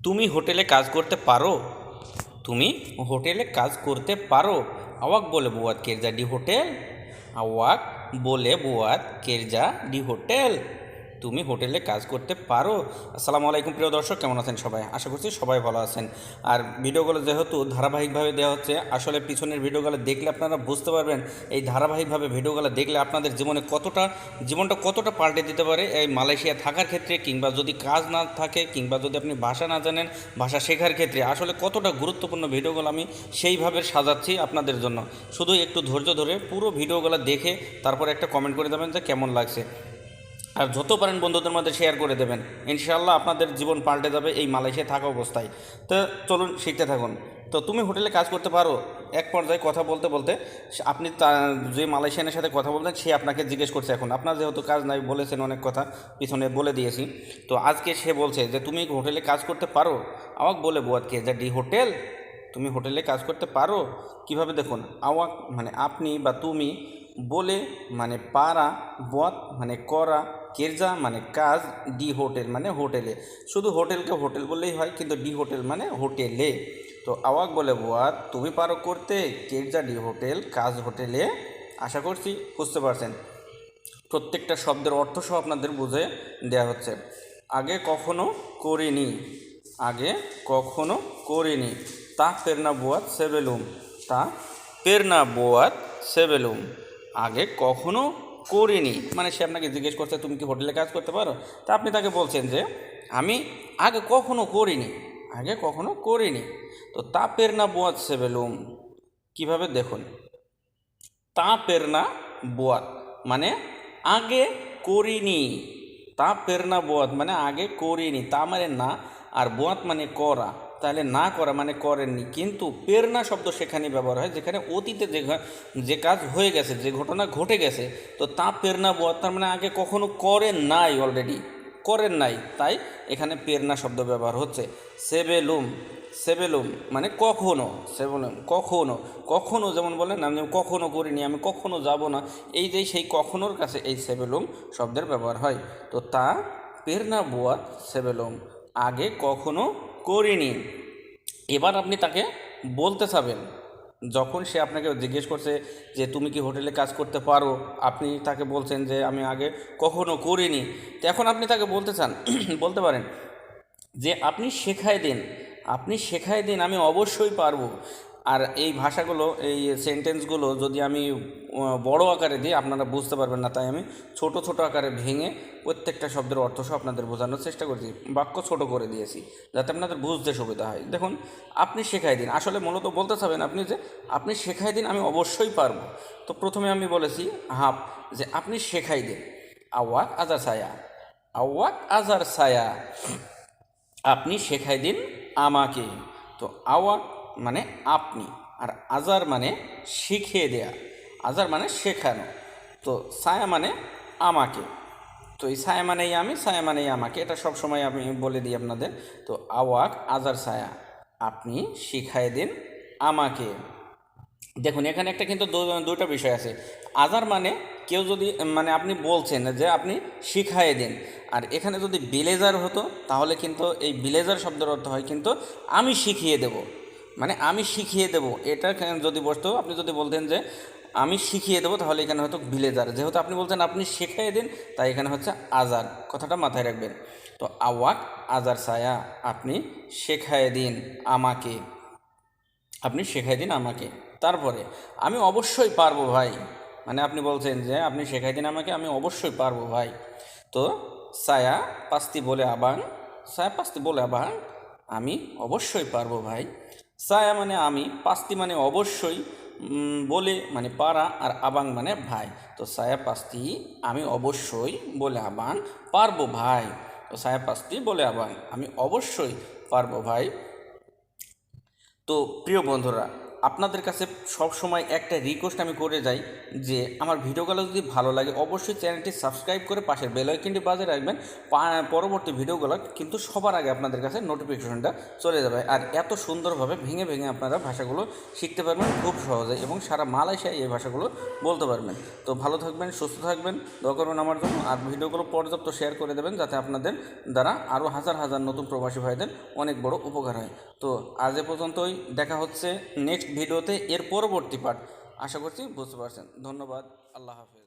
তুমি হোটেলে কাজ করতে পারো? তুমি হোটেলে কাজ করতে পারো? আওয়াক বলে বুয়াত কেরজা ডি হোটেল। আওয়াক বলে বুয়াত কেরজা ডি হোটেল। তুমি হোটেলে কাজ করতে পারো? আসসালামু আলাইকুম প্রিয় দর্শক, কেমন আছেন সবাই? আশা করছি সবাই ভালো আছেন। আর ভিডিওগুলো যেহেতু ধারাবাহিকভাবে দেওয়া হচ্ছে, আসলে পিছনের ভিডিওগুলো দেখলে আপনারা বুঝতে পারবেন এই ধারাবাহিকভাবে ভিডিওগুলো দেখলে আপনাদের জীবনটা কতটা পাল্টে দিতে পারে এই মালয়েশিয়া থাকার ক্ষেত্রে, কিংবা যদি কাজ না থাকে, কিংবা যদি আপনি ভাষা না জানেন, ভাষা শেখার ক্ষেত্রে আসলে কতটা গুরুত্বপূর্ণ ভিডিওগুলো আমি সেইভাবে সাজাচ্ছি আপনাদের জন্য। শুধু একটু ধৈর্য ধরে পুরো ভিডিওগুলো দেখে তারপর একটা কমেন্ট করে দেবেন যে কেমন লাগছে। আর যত পারেন বন্ধুদের মধ্যে শেয়ার করে দেবেন, ইনশাআল্লাহ আপনাদের জীবন পাল্টে যাবে এই মালয়েশিয়া থাকা অবস্থায়। তো চলুন শিখতে থাকুন। তো তুমি হোটেলে কাজ করতে পারো, এক পর্যায়ে কথা বলতে বলতে আপনি যে মালয়েশিয়ানের সাথে কথা বলতেন সে আপনাকে জিজ্ঞেস করছে, এখন আপনার যেহেতু কাজ নাই, বলেছেন অনেক কথা পিছনে বলে দিয়েছি, তো আজকে সে বলছে যে তুমি হোটেলে কাজ করতে পারো? আওয়াক বলে বোয়াতকে যে ডি হোটেল। তুমি হোটেলে কাজ করতে পারো কিভাবে দেখুন। আওয়াক মানে আপনি বা তুমি, বলে মানে পারা, বত মানে করা, কেরজা মানে কাজ, ডি হোটেল মানে হোটেলে। শুধু হোটেলকে হোটেল বললেই হয়, কিন্তু ডি হোটেল মানে হোটেলে। তো আওয়াক বলে বুয়াত তুমি পারো করতে, কেরজা ডি হোটেল কাজ হোটেলে। আশা করছি বুঝতে পারছেন। প্রত্যেকটা শব্দের অর্থ সহ আপনাদের বুঝে দেওয়া হচ্ছে। আগে কখনো করিনি, আগে কখনো করিনি। তা পেরনা বুয়াত সেবেলুম, তা পেরনা বুয়াত সেবেলুম। আগে কখনো করিনি মানে সে আপনাকে জিজ্ঞেস করছে তুমি কি হোটেলে কাজ করতে পারো? তা আপনি তাকে বলছেন যে আমি আগে কখনো করিনি, আগে কখনো করিনি। তো তা পেরনা বুয়াত সেবেলুম কীভাবে দেখুন। তা পেরনা বোয়াত মানে আগে করিনি। তা পেরনা বোয়াত মানে আগে করিনি, তা মানে না, আর বোয়াত মানে করা। তাহলে না করা মানে করেননি, কিন্তু পেরনা শব্দ সেখানে ব্যবহার হয় যেখানে অতীতে যে কাজ হয়ে গেছে, যে ঘটনা ঘটে গেছে। তো তা পেরনা বোয়াত তার মানে আগে কখনো করেন নাই, অলরেডি করেন নাই, তাই এখানে পেরনা শব্দ ব্যবহার হচ্ছে। সেবেলুম, সেবেলুম মানে কখনো, সেবেলুম কখনো, কখনো যেমন বলেন আমি কখনো করিনি, আমি কখনো যাব না, এই যে সেই কখনোর কাছে এই সেবেলুম শব্দের ব্যবহার হয়। তো তা পেরনা বুয়াত সেবেলুম আগে কখনো করিনি। এবার আপনি তাকে বলতে চাবেন, যখন সে আপনাকে জিজ্ঞেস করছে যে তুমি কি হোটেলে কাজ করতে পারো, আপনি তাকে বলছেন যে আমি আগে কখনো করিনি। তো এখন আপনি তাকে বলতে চান বলতে পারেন যে আপনি শেখায় দিন, আপনি শেখায় দিন, আমি অবশ্যই পারবো। আর এই ভাষাগুলো, এই সেন্টেন্সগুলো যদি আমি বড় আকারে দিই আপনারা বুঝতে পারবেন না, তাই আমি ছোট ছোট আকারে ভেঙে প্রত্যেকটা শব্দের অর্থ সহ আপনাদের বোঝানোর চেষ্টা করছি। বাক্য ছোট করে দিয়েছি যাতে আপনাদের বুঝতে সুবিধা হয়। দেখুন, আপনি শেখায় দিন আসলে মূলত বলতে চাবেন আপনি যে আপনি শেখায় দিন, আমি অবশ্যই পারবো। তো প্রথমে আমি বলেছি হাফ, যে আপনি শেখাই দিন। আওয়াক আজার ছায়া, আওয়াক আজার ছায়া আপনি শেখাই দিন আমাকে। তো আওয়াক মানে আপনি, আর আজার মানে শিখিয়ে দেয়া, আজার মানে শেখানো, তো ছায়া মানে আমাকে। তো এই ছায়া মানেই আমি, ছায়া মানেই আমাকে, এটা সব সময় আমি বলে দিই আপনাদের। তো আওয়াক আজার ছায়া আপনি শিখাই দিন আমাকে। দেখুন এখানে একটা কিন্তু দুইটা বিষয় আছে। আজার মানে কেউ যদি মানে আপনি বলছেন যে আপনি শিখাইয়ে দিন, আর এখানে যদি বিলেজার হতো তাহলে কিন্তু এই বিলেজার শব্দের অর্থ হয় কিন্তু আমি শিখিয়ে দেব, মানে আমি শিখিয়ে দেব। এটা যদি বসতো, আপনি যদি বলতেন যে আমি শিখিয়ে দেবো, তাহলে এখানে হয়তো বিলেজার। যেহেতু আপনি বলছেন আপনি শিখিয়ে দিন, তাই এখানে হচ্ছে আজার, কথাটা মাথায় রাখবেন। তো আওয়াক আজার ছায়া আপনি শেখায় দিন আমাকে, আপনি শেখাই দিন আমাকে। তারপরে আমি অবশ্যই পারবো ভাই, মানে আপনি বলছেন যে আপনি শেখাই দিন আমাকে, আমি অবশ্যই পারবো ভাই। তো সায়া পাস্তি বলে আবাং, সায়া পাস্তি বলে আবাং আমি অবশ্যই পারবো ভাই। সায়া মানে আমি, পাস্তি মানে অবশ্যই, বলে মানে পারা, আর আবাং মানে ভাই। তো সায়া পাস্তি আমি অবশ্যই, বলে আবাং পারবো ভাই। তো সায়া পাস্তি বলে আবাং আমি অবশ্যই পারবো ভাই। তো প্রিয় বন্ধুরা, আপনাদের কাছে সব সময় একটা রিকোয়েস্ট আমি করে যাই যে আমার ভিডিওগুলো যদি ভালো লাগে অবশ্যই চ্যানেলটি সাবস্ক্রাইব করে পাশের বেল আইকনটি বাজিয়ে রাখবেন। পরবর্তী ভিডিওগুলো কিন্তু সবার আগে আপনাদের কাছে নোটিফিকেশনটা চলে যাবে। আর এত সুন্দরভাবে ভেঙে ভেঙে আপনারা ভাষাগুলো শিখতে পারবেন খুব সহজে, এবং সারা মালয়েশিয়ায় এই ভাষাগুলো বলতে পারবেন। তো ভালো থাকবেন, সুস্থ থাকবেন, দোয়া করবেন আমার জন্য। আর ভিডিওগুলো পর্যাপ্ত শেয়ার করে দেবেন যাতে আপনাদের দ্বারা আরও হাজার হাজার নতুন প্রবাসী ভাইদের অনেক বড় উপকার হয়। তো আজ এ পর্যন্তই, দেখা হচ্ছে নেক্সট ভিডিওতে, এর পরবর্তী পার্ট। আশা করছি বুঝতে পারছেন। ধন্যবাদ, আল্লাহ হাফেজ।